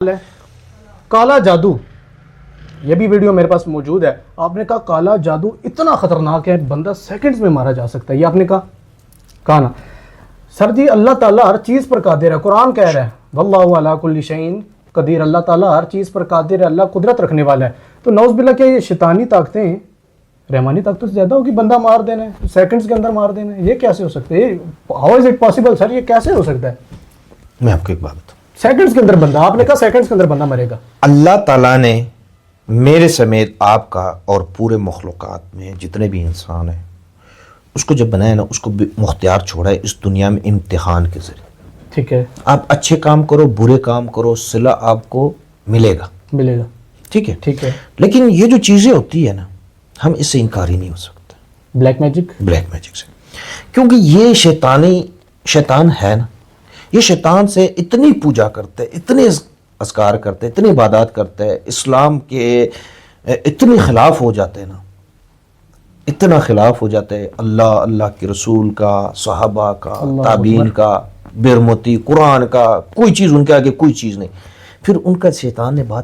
ہے کالا جادو. یہ بھی ویڈیو میرے پاس موجود ہے. آپ نے کہا کالا جادو اتنا خطرناک ہے, بندہ سیکنڈز میں مارا جا سکتا ہے. یہ آپ نے کہا نا سر جی, اللہ تعالیٰ ہر چیز پر قادر ہے. قرآن کہہ رہا ہے واللہ علی کل شیء قدیر, اللہ تعالیٰ ہر چیز پر قادر ہے, اللہ قدرت رکھنے والا ہے. تو نعوذ باللہ کیا یہ شیطانی طاقتیں رحمانی طاقتوں سے زیادہ ہوگی؟ بندہ مار دینا ہے, سیکنڈز کے اندر مار دینا ہے, یہ کیسے ہو سکتا ہے؟ ہاؤ از اٹ پاسبل سر, یہ کیسے ہو سکتا ہے؟ میں آپ کو ایک بات بتاؤں, سیکنڈز کے اندر بندہ, آپ نے کہا سیکنڈز کے اندر بندہ مرے گا. اللہ تعالیٰ نے میرے سمیت آپ کا اور پورے مخلوقات میں جتنے بھی انسان ہیں اس کو جب بنایا نا, اس کو مختار چھوڑا ہے اس دنیا میں امتحان کے ذریعے. ٹھیک ہے, آپ اچھے کام کرو برے کام کرو, صلہ آپ کو ملے گا. ٹھیک ہے, ٹھیک ہے. لیکن یہ جو چیزیں ہوتی ہے نا, ہم اس سے انکار ہی نہیں ہو سکتے. بلیک میجک سے, کیونکہ یہ شیطان ہے نا, یہ شیطان سے اتنی پوجا کرتے, اتنے اذکار کرتے, اتنی عبادات کرتے, اسلام کے اتنے خلاف ہو جاتے ہیں نا, اتنا خلاف ہو جاتے ہیں اللہ کے رسول کا, صحابہ کا, تابعین کا, بیرمتی قرآن کا, کوئی چیز ان کے آگے کوئی چیز نہیں. پھر ان کا شیطان نے بات